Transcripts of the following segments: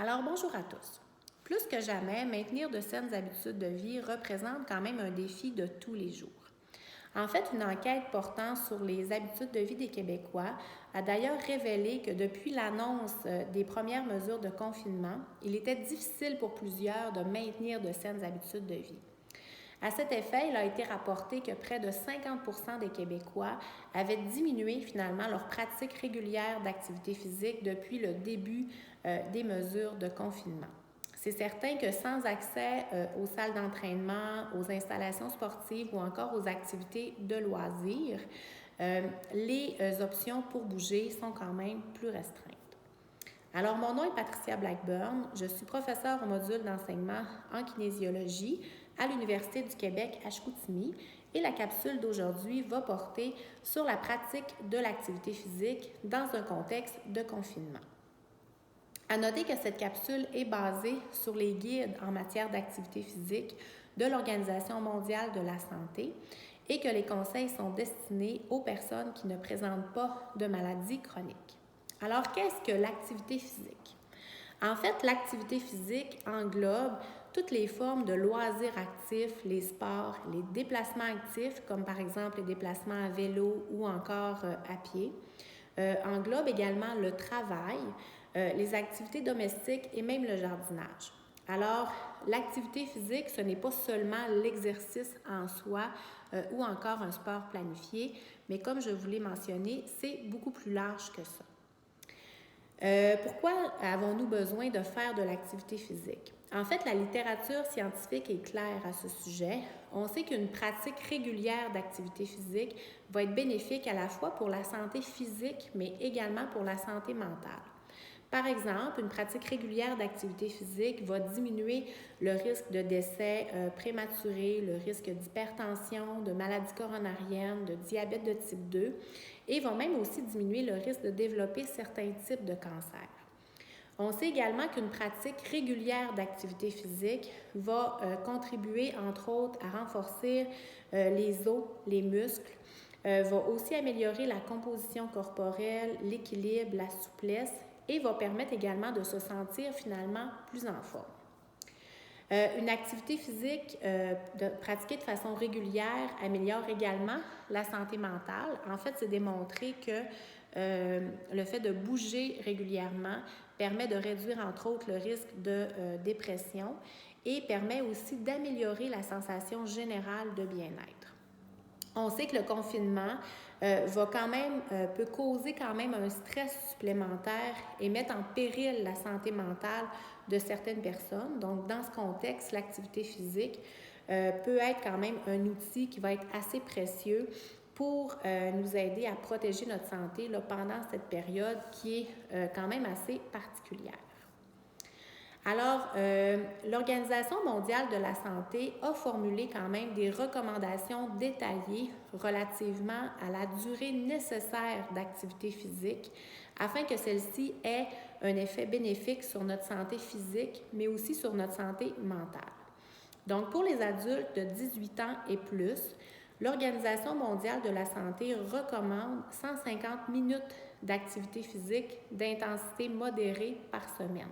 Alors bonjour à tous. Plus que jamais, maintenir de saines habitudes de vie représente quand même un défi de tous les jours. En fait, une enquête portant sur les habitudes de vie des Québécois a d'ailleurs révélé que depuis l'annonce des premières mesures de confinement, il était difficile pour plusieurs de maintenir de saines habitudes de vie. À cet effet, il a été rapporté que près de 50% des Québécois avaient diminué finalement leur pratique régulière d'activité physique depuis le début des mesures de confinement. C'est certain que sans accès aux salles d'entraînement, aux installations sportives ou encore aux activités de loisirs, les options pour bouger sont quand même plus restreintes. Alors, mon nom est Patricia Blackburn. Je suis professeure au module d'enseignement en kinésiologie à l'Université du Québec à Chicoutimi et la capsule d'aujourd'hui va porter sur la pratique de l'activité physique dans un contexte de confinement. À noter que cette capsule est basée sur les guides en matière d'activité physique de l'Organisation mondiale de la santé et que les conseils sont destinés aux personnes qui ne présentent pas de maladies chroniques. Alors, qu'est-ce que l'activité physique? En fait, l'activité physique englobe toutes les formes de loisirs actifs, les sports, les déplacements actifs, comme par exemple les déplacements à vélo ou encore à pied. Englobe également le travail, les activités domestiques et même le jardinage. Alors, l'activité physique, ce n'est pas seulement l'exercice en soi ou encore un sport planifié, mais comme je vous l'ai mentionné, c'est beaucoup plus large que ça. Pourquoi avons-nous besoin de faire de l'activité physique? En fait, la littérature scientifique est claire à ce sujet. On sait qu'une pratique régulière d'activité physique va être bénéfique à la fois pour la santé physique, mais également pour la santé mentale. Par exemple, une pratique régulière d'activité physique va diminuer le risque de décès prématuré, le risque d'hypertension, de maladie coronarienne, de diabète de type 2 et vont même aussi diminuer le risque de développer certains types de cancers. On sait également qu'une pratique régulière d'activité physique va contribuer, entre autres, à renforcer les os, les muscles, va aussi améliorer la composition corporelle, l'équilibre, la souplesse et va permettre également de se sentir finalement plus en forme. Une activité physique pratiquée de façon régulière améliore également la santé mentale. En fait, c'est démontré que le fait de bouger régulièrement permet de réduire entre autres le risque de dépression et permet aussi d'améliorer la sensation générale de bien-être. On sait que le confinement peut causer quand même un stress supplémentaire et mettre en péril la santé mentale de certaines personnes. Donc, dans ce contexte, l'activité physique peut être quand même un outil qui va être assez précieux pour nous aider à protéger notre santé pendant cette période qui est quand même assez particulière. Alors, l'Organisation mondiale de la santé a formulé quand même des recommandations détaillées relativement à la durée nécessaire d'activité physique afin que celle-ci ait un effet bénéfique sur notre santé physique, mais aussi sur notre santé mentale. Donc, pour les adultes de 18 ans et plus, l'Organisation mondiale de la santé recommande 150 minutes d'activité physique d'intensité modérée par semaine.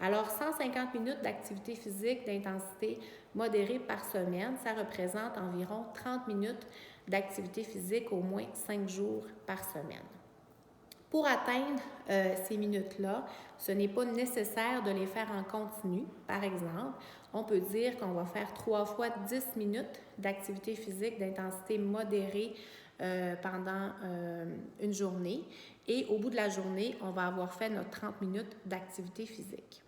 Alors, 150 minutes d'activité physique d'intensité modérée par semaine, ça représente environ 30 minutes d'activité physique au moins 5 jours par semaine. Pour atteindre ces minutes-là, ce n'est pas nécessaire de les faire en continu. Par exemple, on peut dire qu'on va faire 3 fois 10 minutes d'activité physique d'intensité modérée pendant une journée. Et au bout de la journée, on va avoir fait notre 30 minutes d'activité physique.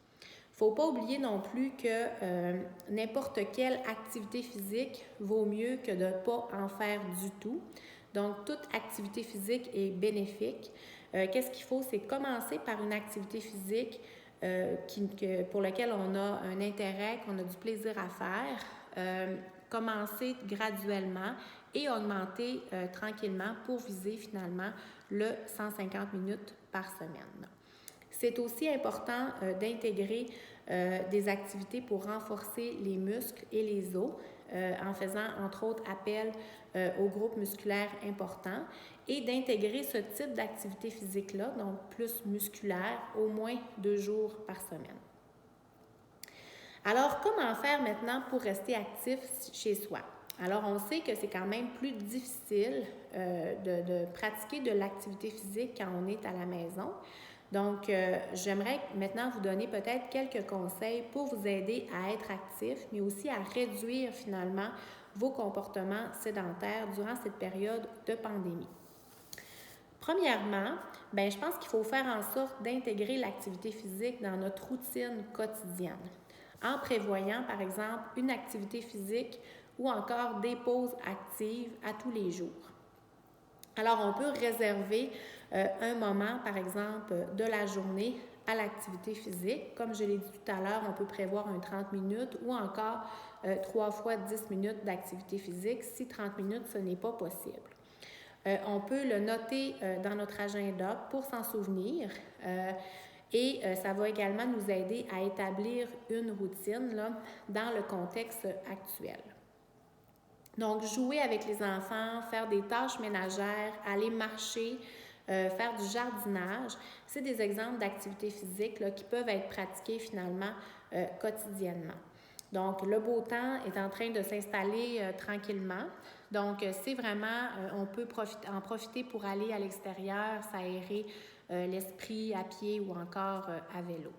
Il ne faut pas oublier non plus que n'importe quelle activité physique vaut mieux que de ne pas en faire du tout. Donc, toute activité physique est bénéfique. Qu'est-ce qu'il faut? C'est commencer par une activité physique pour laquelle on a un intérêt, qu'on a du plaisir à faire. Commencer graduellement et augmenter tranquillement pour viser finalement le 150 minutes par semaine. C'est aussi important d'intégrer des activités pour renforcer les muscles et les os. en faisant entre autres appel aux groupes musculaires importants et d'intégrer ce type d'activité physique-là, donc plus musculaire, au moins 2 jours par semaine. Alors, comment faire maintenant pour rester actif chez soi? Alors, on sait que c'est quand même plus difficile de pratiquer de l'activité physique quand on est à la maison. Donc, j'aimerais maintenant vous donner peut-être quelques conseils pour vous aider à être actif, mais aussi à réduire finalement vos comportements sédentaires durant cette période de pandémie. Premièrement, je pense qu'il faut faire en sorte d'intégrer l'activité physique dans notre routine quotidienne, en prévoyant par exemple une activité physique ou encore des pauses actives à tous les jours. Alors, on peut réserver un moment, par exemple, de la journée à l'activité physique. Comme je l'ai dit tout à l'heure, on peut prévoir un 30 minutes ou encore 3 fois 10 minutes d'activité physique si 30 minutes, ce n'est pas possible. On peut le noter dans notre agenda pour s'en souvenir et ça va également nous aider à établir une routine là, dans le contexte actuel. Donc, jouer avec les enfants, faire des tâches ménagères, aller marcher, faire du jardinage, c'est des exemples d'activités physiques là, qui peuvent être pratiquées finalement quotidiennement. Donc, le beau temps est en train de s'installer tranquillement. Donc, c'est vraiment, on peut en profiter pour aller à l'extérieur, s'aérer l'esprit à pied ou encore à vélo.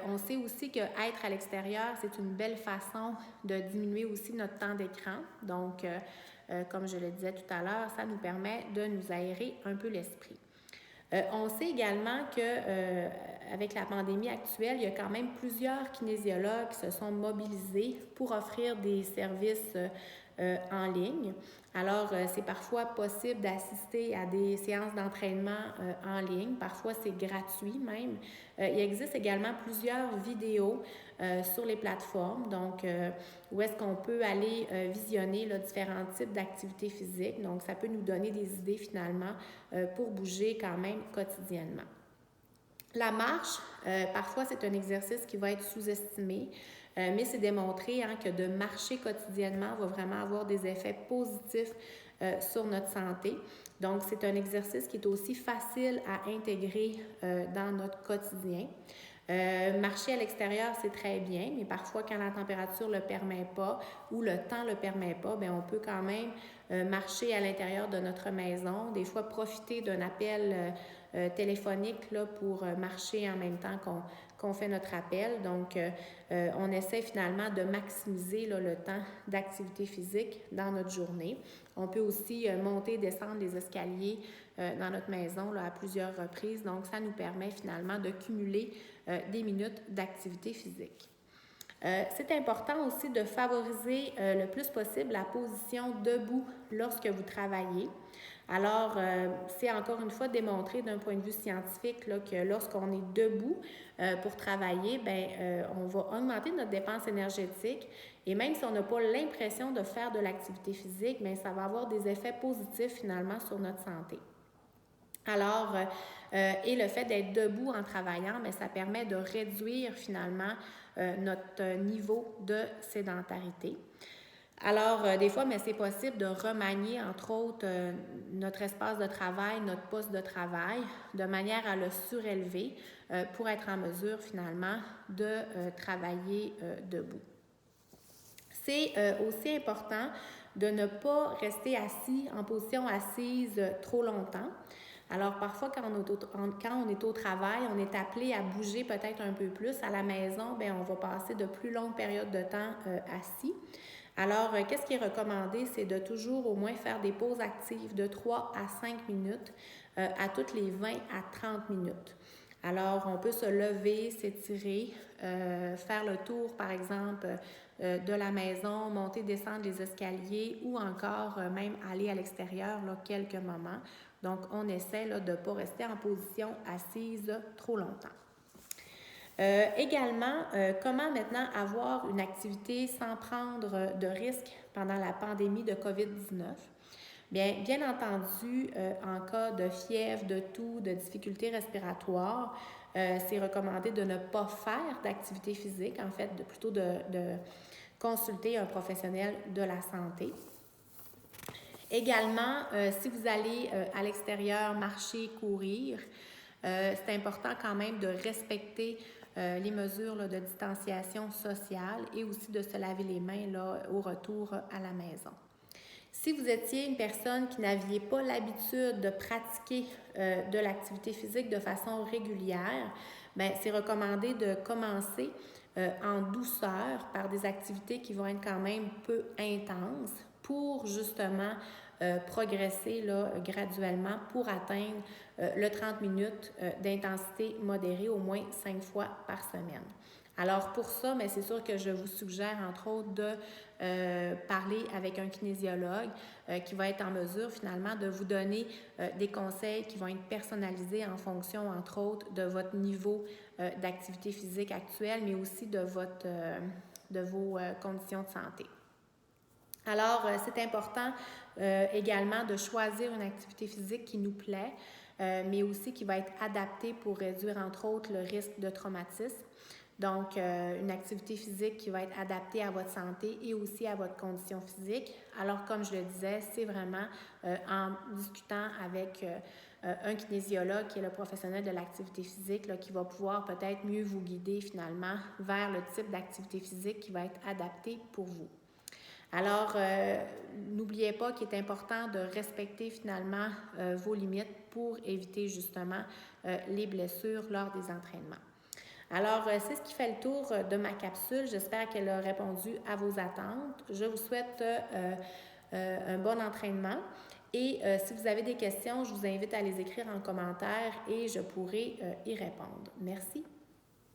On sait aussi qu'être à l'extérieur, c'est une belle façon de diminuer aussi notre temps d'écran. Donc, comme je le disais tout à l'heure, ça nous permet de nous aérer un peu l'esprit. On sait également qu'avec la pandémie actuelle, il y a quand même plusieurs kinésiologues qui se sont mobilisés pour offrir des services en ligne. Alors, c'est parfois possible d'assister à des séances d'entraînement en ligne. Parfois, c'est gratuit même. Il existe également plusieurs vidéos sur les plateformes, donc où est-ce qu'on peut aller visionner là, différents types d'activités physiques. Donc, ça peut nous donner des idées finalement pour bouger quand même quotidiennement. La marche, parfois, c'est un exercice qui va être sous-estimé. Mais c'est démontré que de marcher quotidiennement va vraiment avoir des effets positifs sur notre santé. Donc, c'est un exercice qui est aussi facile à intégrer dans notre quotidien. Marcher à l'extérieur, c'est très bien, mais parfois, quand la température ne le permet pas ou le temps ne le permet pas, on peut quand même marcher à l'intérieur de notre maison, des fois profiter d'un appel téléphonique là, pour marcher en même temps qu'on fait notre appel. Donc, on essaie finalement de maximiser là, le temps d'activité physique dans notre journée. On peut aussi monter et descendre les escaliers dans notre maison là, à plusieurs reprises. Donc, ça nous permet finalement de cumuler des minutes d'activité physique. C'est important aussi de favoriser le plus possible la position debout lorsque vous travaillez. Alors, c'est encore une fois démontré d'un point de vue scientifique là, que lorsqu'on est debout pour travailler, on va augmenter notre dépense énergétique et même si on n'a pas l'impression de faire de l'activité physique, ça va avoir des effets positifs finalement sur notre santé. Alors, et le fait d'être debout en travaillant, ça permet de réduire finalement notre niveau de sédentarité. Alors, des fois, c'est possible de remanier, entre autres, notre espace de travail, notre poste de travail, de manière à le surélever pour être en mesure, finalement, de travailler debout. C'est aussi important de ne pas rester assis en position assise trop longtemps. Alors, parfois, quand on est au travail, on est appelé à bouger peut-être un peu plus. À la maison, on va passer de plus longues périodes de temps assis. Alors, qu'est-ce qui est recommandé? C'est de toujours au moins faire des pauses actives de 3 à 5 minutes à toutes les 20 à 30 minutes. Alors, on peut se lever, s'étirer, faire le tour, par exemple, de la maison, monter, descendre les escaliers ou encore même aller à l'extérieur là, quelques moments. Donc, on essaie là, de ne pas rester en position assise trop longtemps. Également, comment maintenant avoir une activité sans prendre de risques pendant la pandémie de COVID-19? Bien entendu, en cas de fièvre, de toux, de difficultés respiratoires, c'est recommandé de ne pas faire d'activité physique, en fait, plutôt de consulter un professionnel de la santé. Également, si vous allez à l'extérieur marcher, courir, c'est important quand même de respecter les mesures là, de distanciation sociale et aussi de se laver les mains là, au retour à la maison. Si vous étiez une personne qui n'aviez pas l'habitude de pratiquer de l'activité physique de façon régulière, bien, c'est recommandé de commencer en douceur par des activités qui vont être quand même peu intenses pour justement progresser là, graduellement pour atteindre le 30 minutes d'intensité modérée au moins 5 fois par semaine. Alors pour ça, mais c'est sûr que je vous suggère entre autres de parler avec un kinésiologue qui va être en mesure finalement de vous donner des conseils qui vont être personnalisés en fonction entre autres de votre niveau d'activité physique actuelle, mais aussi de vos conditions de santé. Alors, c'est important également de choisir une activité physique qui nous plaît, mais aussi qui va être adaptée pour réduire entre autres le risque de traumatisme. Donc, une activité physique qui va être adaptée à votre santé et aussi à votre condition physique. Alors, comme je le disais, c'est vraiment en discutant avec un kinésiologue qui est le professionnel de l'activité physique là, qui va pouvoir peut-être mieux vous guider finalement vers le type d'activité physique qui va être adapté pour vous. Alors, n'oubliez pas qu'il est important de respecter finalement vos limites pour éviter justement les blessures lors des entraînements. Alors, c'est ce qui fait le tour de ma capsule. J'espère qu'elle a répondu à vos attentes. Je vous souhaite un bon entraînement. Et si vous avez des questions, je vous invite à les écrire en commentaire et je pourrai y répondre. Merci.